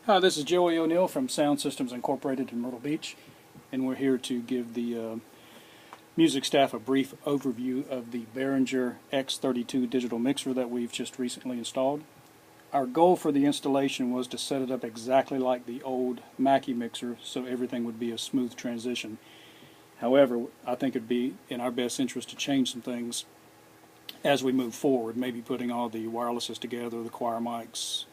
Hi, this is Joey O'Neill from Sound Systems Incorporated in Myrtle Beach, and we're here to give the music staff a brief overview of the Behringer X32 digital mixer that we've just recently installed. Our goal for the installation was to set it up exactly like the old Mackie mixer so everything would be a smooth transition. However, I think it would be in our best interest to change some things as we move forward, maybe putting all the wirelesses together, the choir mics,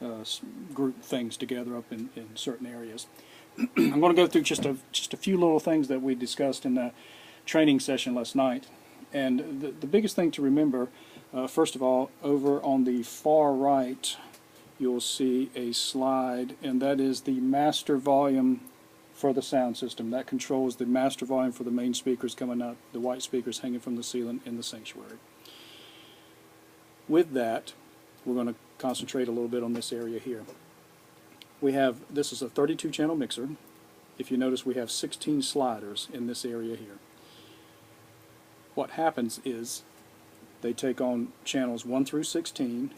group things together up in certain areas. I'm going to go through just a few little things that we discussed in the training session last night. And the biggest thing to remember, first of all, over on the far right, you'll see a slide, and that is the master volume for the sound system. That controls the master volume for the main speakers coming out, the white speakers hanging from the ceiling in the sanctuary. With that, we're going to concentrate a little bit on this area here. This is a 32 channel mixer. If you notice, we have 16 sliders in this area here. What happens is they take on channels 1 through 16.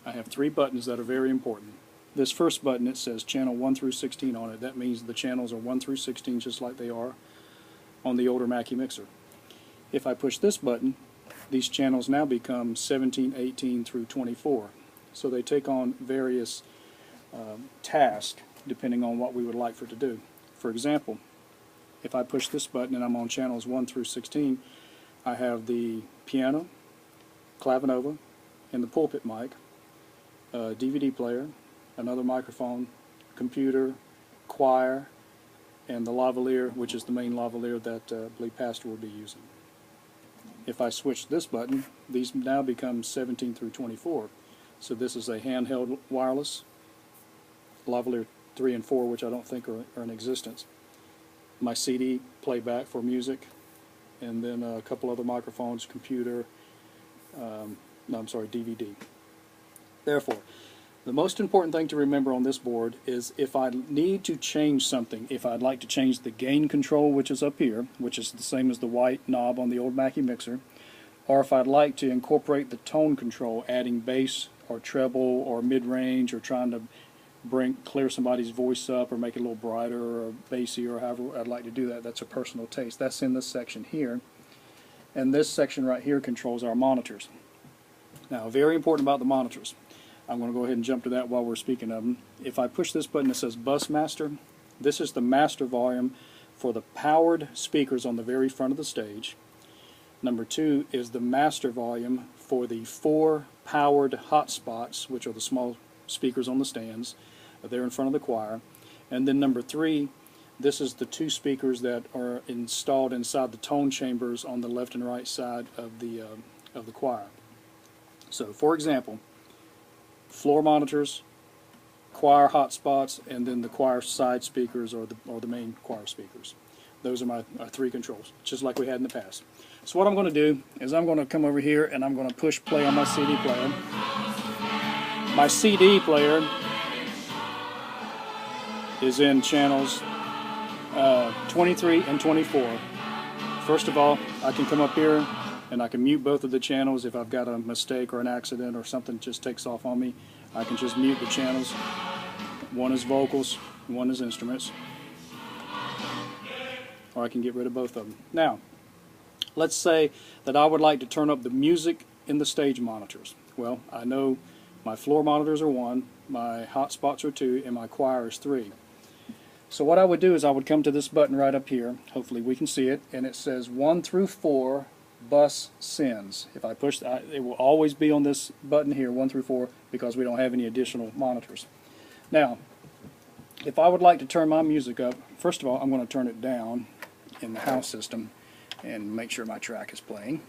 I have 3 buttons that are very important. This first button, it says channel 1 through 16 on it. That means the channels are 1 through 16 just like they are on the older Mackie mixer. If I push this button, these channels now become 17, 18 through 24. So they take on various tasks depending on what we would like for it to do. For example, if I push this button and I'm on channels 1 through 16, I have the piano, clavinova, and the pulpit mic, a DVD player, another microphone, computer, choir, and the lavalier, which is the main lavalier that I believe Pastor will be using. If I switch this button, these now become 17 through 24. So this is a handheld wireless, lavalier 3 and 4, which I don't think are in existence. My CD playback for music, and then a couple other microphones, computer, DVD. Therefore, the most important thing to remember on this board is if I need to change something, if I'd like to change the gain control, which is up here, which is the same as the white knob on the old Mackie mixer, or if I'd like to incorporate the tone control, adding bass or treble or mid-range, or trying to clear somebody's voice up or make it a little brighter or bassier, or however I'd like to do that, that's a personal taste. That's in this section here. And this section right here controls our monitors. Now, very important about the monitors. I'm going to go ahead and jump to that while we're speaking of them. If I push this button that says Bus Master, this is the master volume for the powered speakers on the very front of the stage. Number 2 is the master volume for the 4 powered hotspots, which are the small speakers on the stands. They're in front of the choir. And then number 3, this is the 2 speakers that are installed inside the tone chambers on the left and right side of the choir. So, for example, floor monitors, choir hotspots, and then the choir side speakers or the main choir speakers. Those are my 3 controls, just like we had in the past. So what I'm going to do is I'm going to come over here and I'm going to push play on my CD player. My CD player is in channels 23 and 24. First of all, I can come up here and I can mute both of the channels. If I've got a mistake or an accident or something just takes off on me, I can just mute the channels. One is vocals, one is instruments. Or I can get rid of both of them. Now, let's say that I would like to turn up the music in the stage monitors. Well, I know my floor monitors are 1, my hotspots are 2, and my choir is 3. So what I would do is I would come to this button right up here. Hopefully we can see it, and it says 1 through 4 bus sends. If I push that, it will always be on this button here, 1 through 4, because we don't have any additional monitors. Now, if I would like to turn my music up, first of all, I'm going to turn it down in the house system and make sure my track is playing.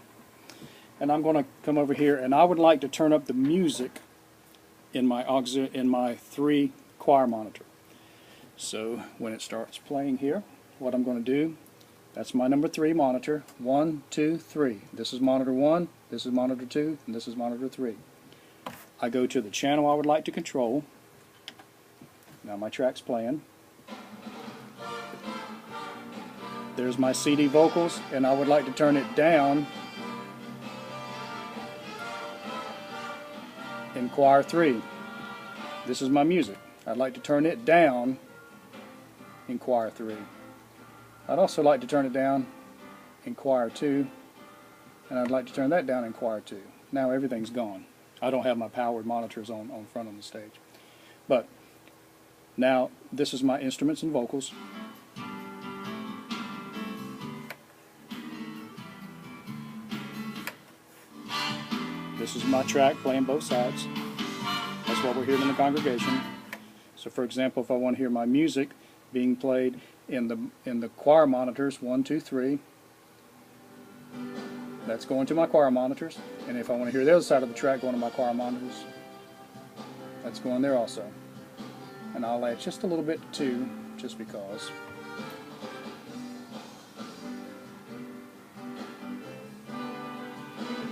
And I'm going to come over here, and I would like to turn up the music in my 3 choir monitor. So when it starts playing here, what I'm going to do, that's my number 3 monitor. 1, 2, 3. This is monitor 1, this is monitor 2, and this is monitor 3. I go to the channel I would like to control. Now my track's playing. There's my CD vocals, and I would like to turn it down in choir 3. This is my music. I'd like to turn it down in choir 3. I'd also like to turn it down in choir 2, and I'd like to turn that down in choir 2. Now everything's gone. I don't have my powered monitors on front on the stage. But now this is my instruments and vocals. This is my track playing both sides. That's what we're hearing in the congregation. So for example, if I want to hear my music being played in the choir monitors, 1, 2, 3, that's going to my choir monitors. And if I want to hear the other side of the track going to my choir monitors, that's going there also. And I'll add just a little bit too, just because.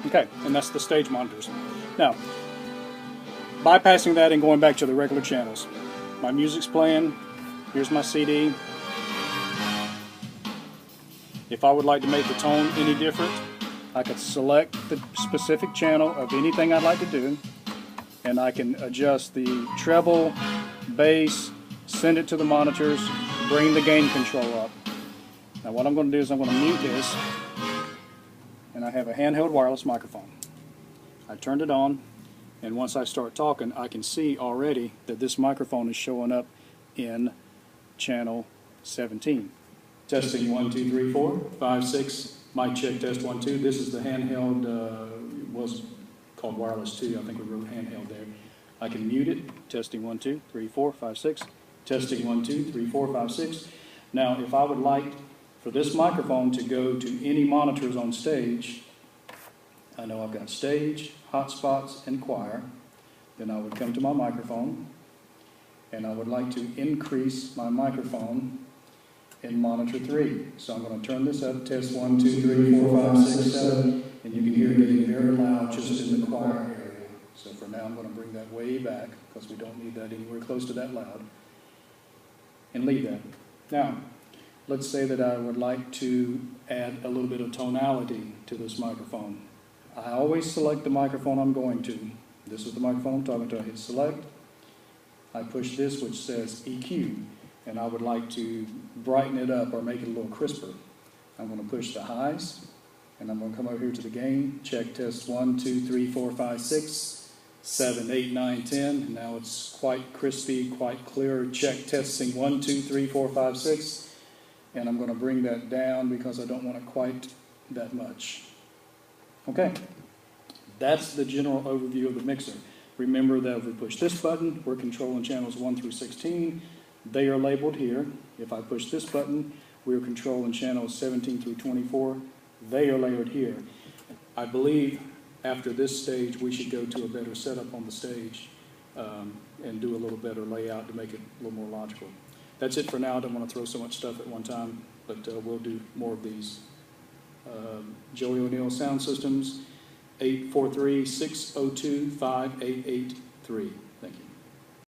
Okay, and that's the stage monitors. Now, bypassing that and going back to the regular channels. My music's playing. Here's my CD. If I would like to make the tone any different, I could select the specific channel of anything I'd like to do, and I can adjust the treble, bass, send it to the monitors, bring the gain control up. Now what I'm going to do is I'm going to mute this, and I have a handheld wireless microphone. I turned it on, and once I start talking, I can see already that this microphone is showing up in channel 17. Testing 1, 2, 3, 4, 5, 6. Mic check, test 1, 2. This is the handheld, it was called wireless 2. I think we wrote handheld there. I can mute it. Testing 1, 2, 3, 4, 5, 6. Testing 1, 2, 3, 4, 5, 6. Now, if I would like for this microphone to go to any monitors on stage, I know I've got stage, hotspots, and choir. Then I would come to my microphone, and I would like to increase my microphone in monitor 3. So I'm going to turn this up, test 1, 2, 3, 4, 5, 6, 7, and you can hear it getting very loud just in the choir area. So for now I'm going to bring that way back, because we don't need that anywhere close to that loud, and leave that. Now, let's say that I would like to add a little bit of tonality to this microphone. I always select the microphone I'm going to. This is the microphone I'm talking to. I hit select. I push this, which says EQ, and I would like to brighten it up or make it a little crisper. I'm going to push the highs, and I'm going to come over here to the gain, check test 1, 2, 3, 4, 5, 6, 7, 8, 9, 10, and now it's quite crispy, quite clear. Check testing 1, 2, 3, 4, 5, 6, and I'm going to bring that down because I don't want it quite that much. Okay, that's the general overview of the mixer. Remember that if we push this button, we're controlling channels 1 through 16. They are labeled here. If I push this button, we're controlling channels 17 through 24. They are layered here. I believe after this stage, we should go to a better setup on the stage and do a little better layout to make it a little more logical. That's it for now. I don't want to throw so much stuff at one time, but we'll do more of these. Joey O'Neill Sound Systems, 843-602-5883.